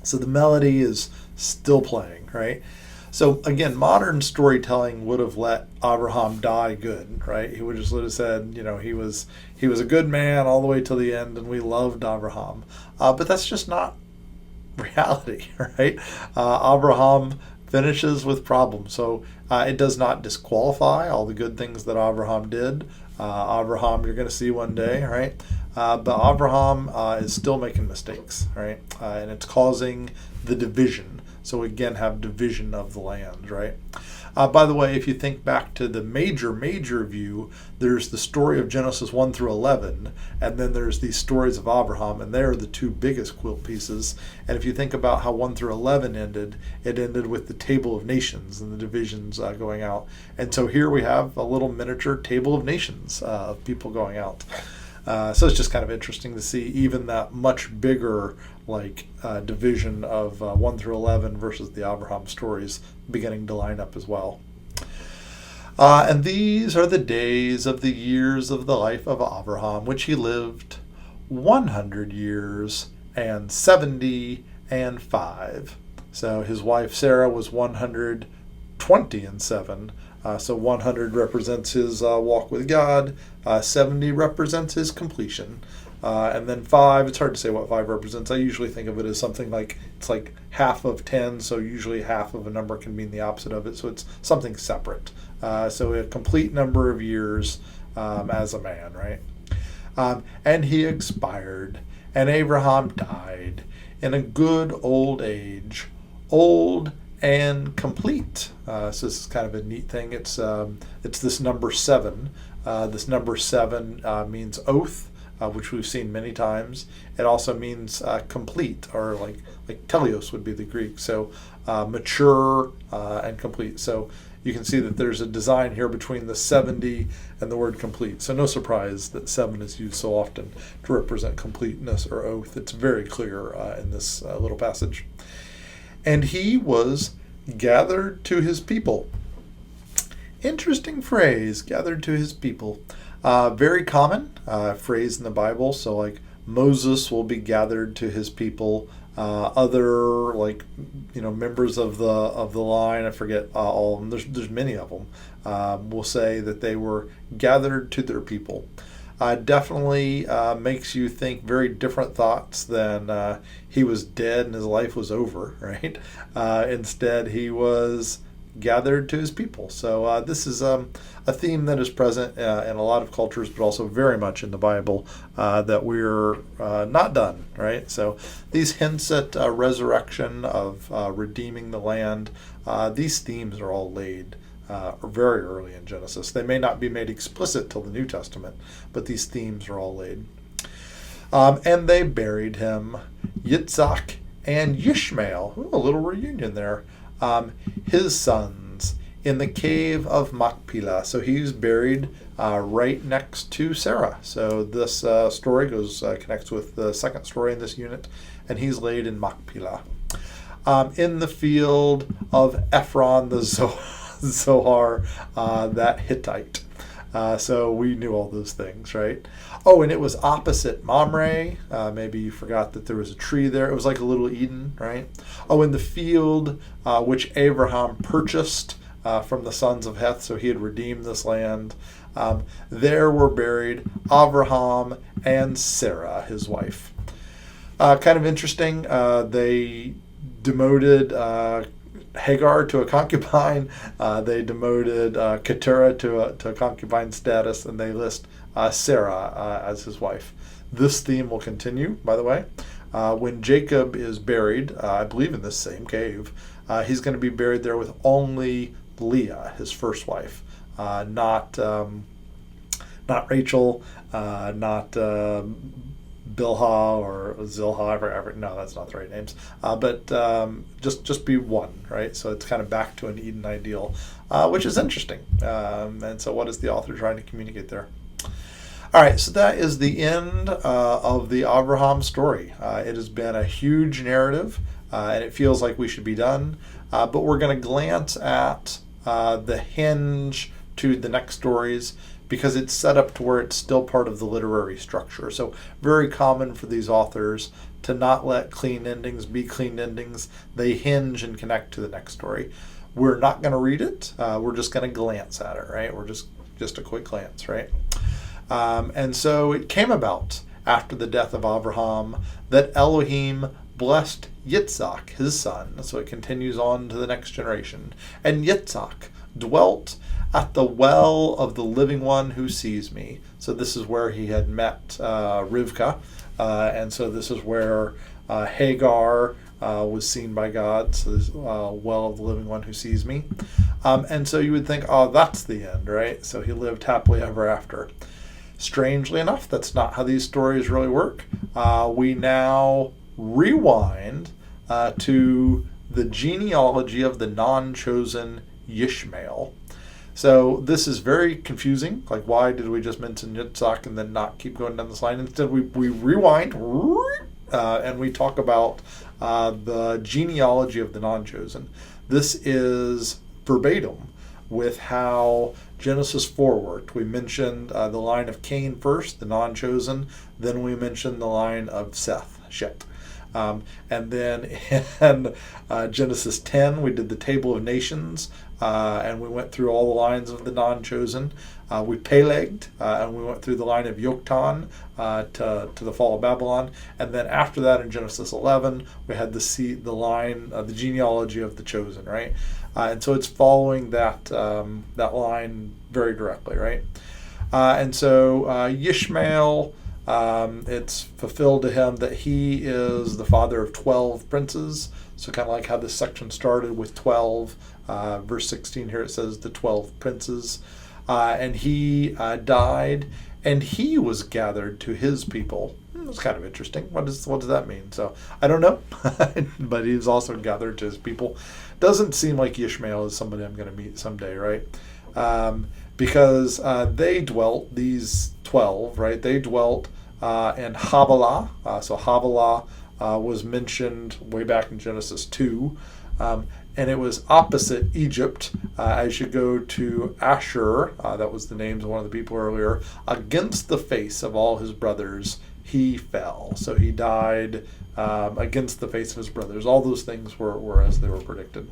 So the melody is still playing, right? So again, modern storytelling would have let Abraham die good, right? He would just have said, he was a good man all the way till the end, and we loved Abraham. But that's just not reality, right? Abraham finishes with problems. So it does not disqualify all the good things that Abraham did. Abraham, you're going to see one day, right? But Abraham is still making mistakes, right? And it's causing the division. So again, have division of the land, right? By the way, if you think back to the major view, there's the story of Genesis 1 through 11, and then there's these stories of Abraham, and they're the two biggest quilt pieces. And if you think about how 1 through 11 ended, it ended with the Table of Nations and the divisions going out. And so here we have a little miniature Table of Nations of people going out. So it's just kind of interesting to see even that much bigger division of 1 through 11 versus the Abraham stories beginning to line up as well. And these are the days of the years of the life of Abraham, which he lived 100 years and 75. So his wife Sarah was 120 and 7. So 100 represents his walk with God, 70 represents his completion, and then 5, it's hard to say what 5 represents. I usually think of it as something like, it's like half of 10, so usually half of a number can mean the opposite of it, so it's something separate. So a complete number of years as a man, right? And he expired, and Abraham died in a good old age, old and complete. So this is kind of a neat thing. It's this number 7. This number 7 means oath, which we've seen many times. It also means complete, or like teleos would be the Greek. So mature and complete. So you can see that there's a design here between the 70 and the word complete. So no surprise that 7 is used so often to represent completeness or oath. It's very clear in this little passage. And he was gathered to his people. Interesting phrase, gathered to his people. Very common phrase in the Bible. So like Moses will be gathered to his people. Other members of the line, I forget all of them. There's many of them. Will say that they were gathered to their people. definitely makes you think very different thoughts than he was dead and his life was over, right? Instead, he was gathered to his people. So this is a theme that is present in a lot of cultures, but also very much in the Bible, that we're not done, right? So these hints at resurrection, of redeeming the land, these themes are all laid very early in Genesis. They may not be made explicit till the New Testament, but these themes are all laid. And they buried him, Yitzhak and Yishmael. Ooh, a little reunion there. His sons in the cave of Machpelah. So he's buried right next to Sarah. So this story connects with the second story in this unit, and he's laid in Machpelah. In the field of Ephron the Zohar, that Hittite. So we knew all those things, right? Oh, and it was opposite Mamre. Maybe you forgot that there was a tree there. It was like a little Eden, right? Oh, in the field which Abraham purchased from the sons of Heth, so he had redeemed this land. There were buried Abraham and Sarah, his wife. Kind of interesting. They demoted Hagar to a concubine. They demoted Keturah to a concubine status, and they list Sarah as his wife. This theme will continue, by the way. When Jacob is buried, I believe in this same cave, he's going to be buried there with only Leah, his first wife, not Rachel, not Bilhah or Zilhah. No, that's not the right names. But just be one, right? So it's kind of back to an Eden ideal, which is interesting. And so what is the author trying to communicate there? All right, so that is the end of the Abraham story. It has been a huge narrative, and it feels like we should be done. But we're going to glance at the hinge to the next stories, because it's set up to where it's still part of the literary structure. So very common for these authors to not let clean endings be clean endings. They hinge and connect to the next story. We're not going to read it. We're just going to glance at it, right? We're just a quick glance, right? And so it came about after the death of Abraham that Elohim blessed Yitzhak, his son. So it continues on to the next generation. And Yitzhak dwelt at the well of the living one who sees me. So this is where he had met Rivka. And so this is where Hagar was seen by God. So this well of the living one who sees me. And so you would think, oh, that's the end, right? So he lived happily ever after. Strangely enough, that's not how these stories really work. We now rewind to the genealogy of the non-chosen Yishmael. So this is very confusing. Like, why did we just mention Yitzhak and then not keep going down this line? Instead, we rewind and we talk about the genealogy of the non-chosen. This is verbatim with how Genesis 4 worked. We mentioned the line of Cain first, the non-chosen. Then we mentioned the line of Seth, Shet. And then in Genesis 10, we did the table of nations, and we went through all the lines of the non-chosen. We Pelegged, and we went through the line of Yoktan to the fall of Babylon. And then after that, in Genesis 11, we had the line, the genealogy of the chosen, right? And so it's following that line very directly, right? And so Yishmael, it's fulfilled to him that he is the father of 12 princes. So kind of like how this section started with 12. Verse 16 here, it says the 12 princes. And he died, and he was gathered to his people. It's kind of interesting. What does that mean? So I don't know, but he was also gathered to his people. Doesn't seem like Ishmael is somebody I'm going to meet someday, right? Because they dwelt, these 12, right? They dwelt in Havilah. So Havilah was mentioned way back in Genesis 2. And it was opposite Egypt. As you go to Ashur, that was the names of one of the people earlier, against the face of all his brothers, he fell. So he died against the face of his brothers. All those things were as they were predicted.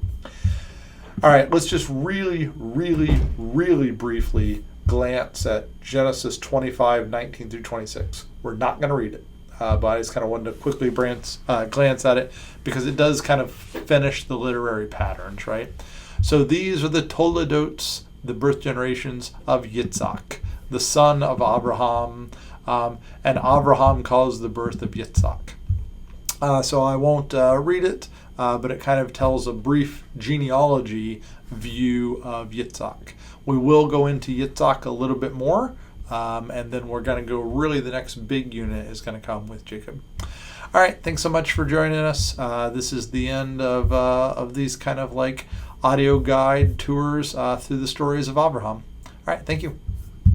All right, let's just really, really, really briefly glance at Genesis 25:19 through 26. We're not going to read it, but I just kind of wanted to quickly glance at it because it does kind of finish the literary patterns, right? So these are the Toledotes, the birth generations of Yitzhak, the son of Abraham, and Abraham caused the birth of Yitzhak. So I won't read it, but it kind of tells a brief genealogy view of Yitzhak. We will go into Yitzhak a little bit more, and then we're going to go really the next big unit is going to come with Jacob. All right, thanks so much for joining us. This is the end of these kind of like audio guide tours through the stories of Abraham. All right, thank you.